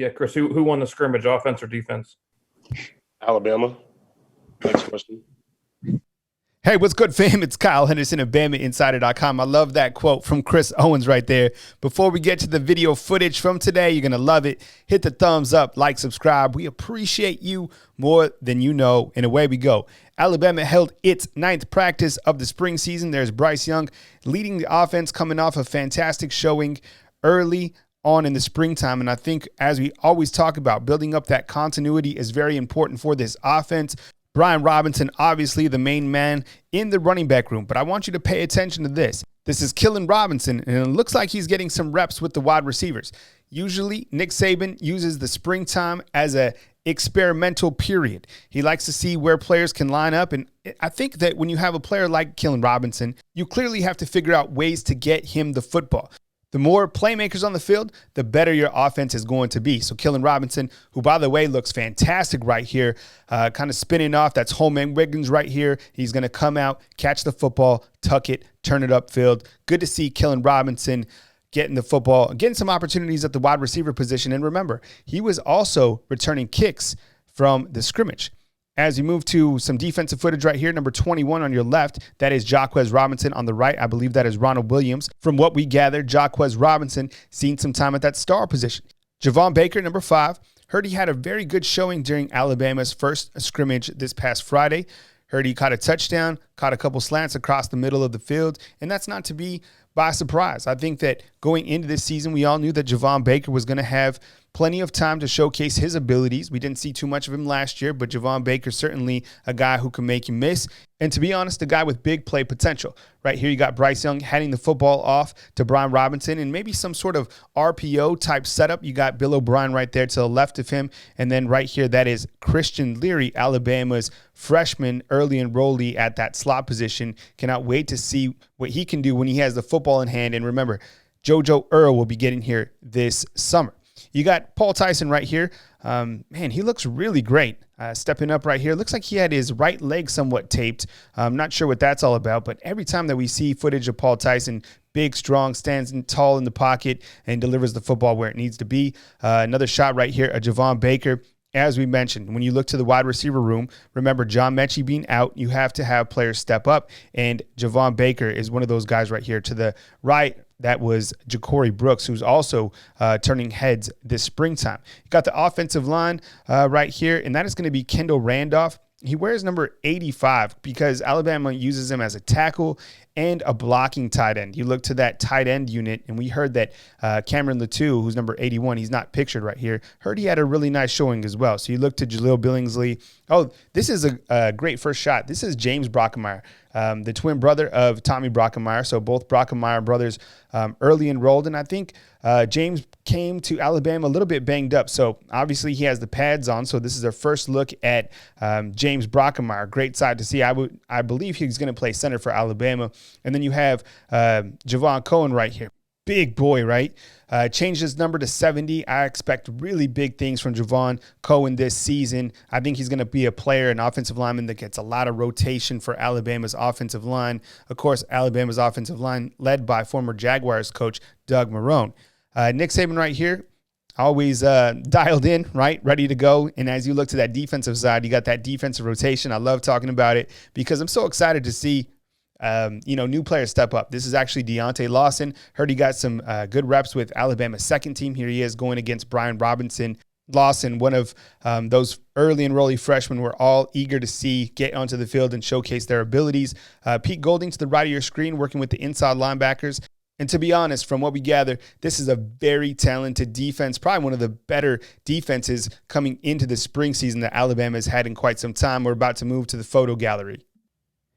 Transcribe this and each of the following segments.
Yeah, Chris, who won the scrimmage, offense or defense? Alabama. Next question. Hey, what's good, fam? It's Kyle Henderson of BamaInsider.com. I love that quote from Chris Owens right there. Before we get to the video footage from today, you're going to love it. Hit the thumbs up, like, subscribe. We appreciate you more than you know. And away we go. Alabama held its 9th practice of the spring season. There's Bryce Young leading the offense, coming off a fantastic showing early on in the springtime. And I think, as we always talk about, building up that continuity is very important for this offense. Brian Robinson, obviously the main man in the running back room, but I want you to pay attention to this. This is Keilan Robinson, and it looks like he's getting some reps with the wide receivers. Usually, Nick Saban uses the springtime as a experimental period. He likes to see where players can line up, and I think that when you have a player like Keilan Robinson, you clearly have to figure out ways to get him the football. The more playmakers on the field, the better your offense is going to be. So Keilan Robinson, who, by the way, looks fantastic right here, kind of spinning off. That's Holman Wiggins right here. He's going to come out, catch the football, tuck it, turn it upfield. Good to see Keilan Robinson getting the football, getting some opportunities at the wide receiver position. And remember, he was also returning kicks from the scrimmage. As you move to some defensive footage right here, number 21 on your left, that is Jaquez Robinson. On the right, I believe that is Ronald Williams. From what we gathered, Jaquez Robinson seen some time at that star position. Javon Baker, number 5. Heard he had a very good showing during Alabama's first scrimmage this past Friday. Heard he caught a touchdown, caught a couple slants across the middle of the field, and that's not to be by surprise. I think that going into this season, we all knew that Javon Baker was going to have plenty of time to showcase his abilities. We didn't see too much of him last year, but Javon Baker certainly a guy who can make you miss. And to be honest, a guy with big play potential. Right here, you got Bryce Young handing the football off to Brian Robinson and maybe some sort of RPO type setup. You got Bill O'Brien right there to the left of him. And then right here, that is Christian Leary, Alabama's freshman early enrollee at that slot position. Cannot wait to see what he can do when he has the football in hand. And remember, JoJo Earl will be getting here this summer. You got Paul Tyson right here. Man, he looks really great. Stepping up right here. Looks like he had his right leg somewhat taped. I'm not sure what that's all about, but every time that we see footage of Paul Tyson, big, strong, stands tall in the pocket and delivers the football where it needs to be. Another shot right here of Javon Baker. As we mentioned, when you look to the wide receiver room, remember John Mechie being out, you have to have players step up, and Javon Baker is one of those guys right here. To the right, that was Ja'Cory Brooks, who's also turning heads this springtime. You got the offensive line right here, and that is going to be Kendall Randolph. He wears number 85 because Alabama uses him as a tackle and a blocking tight end. You look to that tight end unit, and we heard that Cameron Latou, who's number 81, he's not pictured right here, heard he had a really nice showing as well. So you look to Jaleel Billingsley. Oh, this is a great first shot. This is James Brockemeyer, the twin brother of Tommy Brockemeyer. So both Brockemeyer brothers early enrolled, and I think James came to Alabama a little bit banged up. So obviously he has the pads on. So this is our first look at James Brockemeyer. Great side to see. I believe he's going to play center for Alabama. And then you have Javon Cohen right here. Big boy, right? Changed his number to 70. I expect really big things from Javon Cohen this season. I think he's going to be a player, an offensive lineman that gets a lot of rotation for Alabama's offensive line. Of course, Alabama's offensive line led by former Jaguars coach Doug Marrone. Nick Saban right here, always dialed in, right, ready to go. And as you look to that defensive side, you got that defensive rotation. I love talking about it because I'm so excited to see new players step up. This is actually Deonte Lawson. Heard he got some good reps with Alabama's second team. Here he is going against Brian Robinson. Lawson, one of those early enrollee freshmen we're all eager to see get onto the field and showcase their abilities. Pete Golding to the right of your screen, working with the inside linebackers. And to be honest, from what we gather, this is a very talented defense, probably one of the better defenses coming into the spring season that Alabama has had in quite some time. We're about to move to the photo gallery.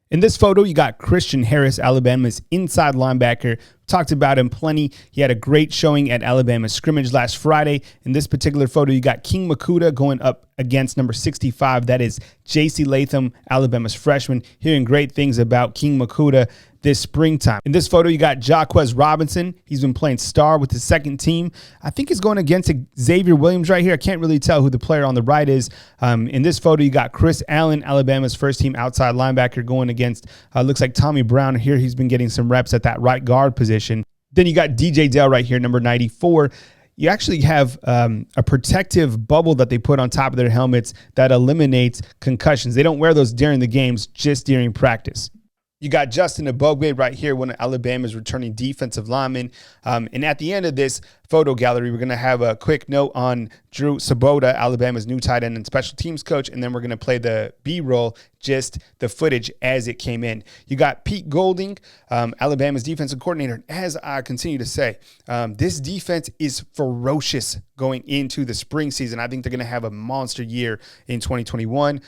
In this photo, you got Christian Harris, Alabama's inside linebacker. Talked about him plenty. He had a great showing at Alabama's scrimmage last Friday. In this particular photo, you got King Makuta going up against number 65. That is J.C. Latham, Alabama's freshman. Hearing great things about King Makuta this springtime. In this photo, you got Jaquez Robinson. He's been playing star with his second team. I think he's going against Xavier Williams right here. I can't really tell who the player on the right is. In this photo, you got Chris Allen, Alabama's first team outside linebacker, going against, looks like Tommy Brown. Here he's been getting some reps at that right guard position. Then you got DJ Dale right here, number 94. you actually have a protective bubble that they put on top of their helmets that eliminates concussions. They don't wear those during the games, just during practice. You got Justin Ebogbe right here, one of Alabama's returning defensive linemen. And at the end of this photo gallery, we're going to have a quick note on Drew Sabota, Alabama's new tight end and special teams coach. And then we're going to play the B-roll, just the footage as it came in. You got Pete Golding, Alabama's defensive coordinator. And as I continue to say, this defense is ferocious going into the spring season. I think they're going to have a monster year in 2021.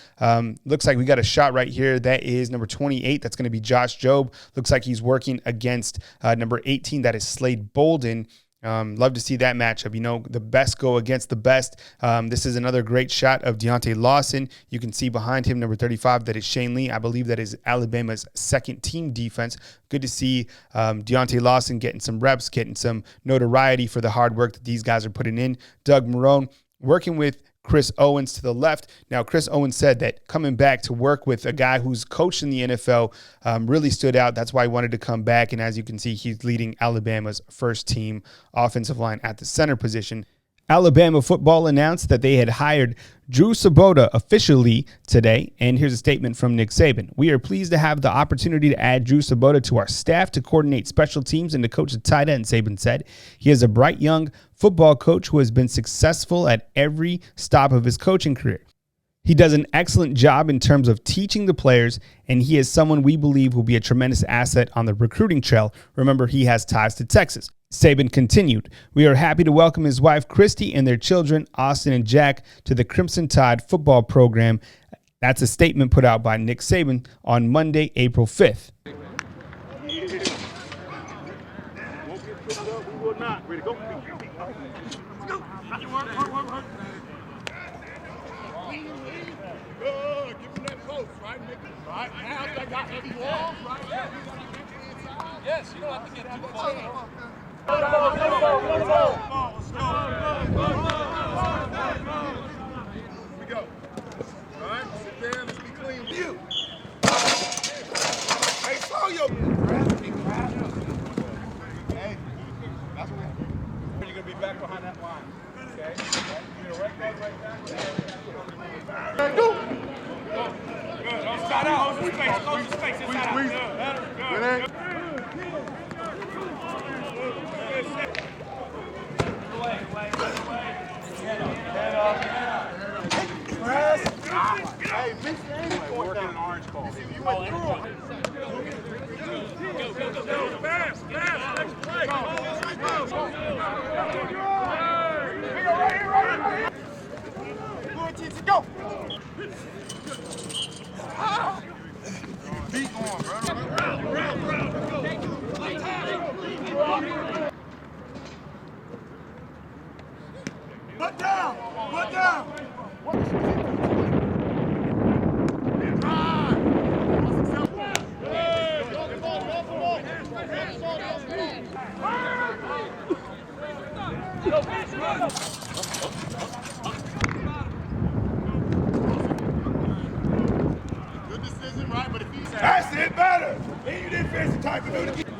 Looks like we got a shot right here. That is number 28. That's going to be Josh Jobe. Looks like he's working against number 18. That is Slade Bolden. Love to see that matchup. You know, the best go against the best. This is another great shot of Deonte Lawson. You can see behind him, number 35, that is Shane Lee. I believe that is Alabama's second team defense. Good to see Deonte Lawson getting some reps, getting some notoriety for the hard work that these guys are putting in. Doug Marrone working with Chris Owens to the left. Now, Chris Owens said that coming back to work with a guy who's coached in the NFL really stood out. That's why he wanted to come back. And as you can see, he's leading Alabama's first team offensive line at the center position. Alabama football announced that they had hired Drew Sabota officially today. And here's a statement from Nick Saban. We are pleased to have the opportunity to add Drew Sabota to our staff to coordinate special teams and to coach the tight end, Saban said. He is a bright young football coach who has been successful at every stop of his coaching career. He does an excellent job in terms of teaching the players, and he is someone we believe will be a tremendous asset on the recruiting trail. Remember, he has ties to Texas. Saban continued, we are happy to welcome his wife, Christy, and their children, Austin and Jack, to the Crimson Tide football program. That's a statement put out by Nick Saban on Monday, April 5th. Yes, you don't have to get too far. Here we go. All right, sit down. Let's be clean. You. Hey, slow your. Hey, that's what you're gonna be back behind that line. Okay. You're gonna right guard right back. Go. Inside out. Close the space. Inside out. Good. Hey, Vince, we're working an orange call. You went through it. Go. Fast. Next play. Right here. Go. Beat on, bro. Put down. Good decision, right? But if he's that's it better. Then you didn't finish the type of do it again.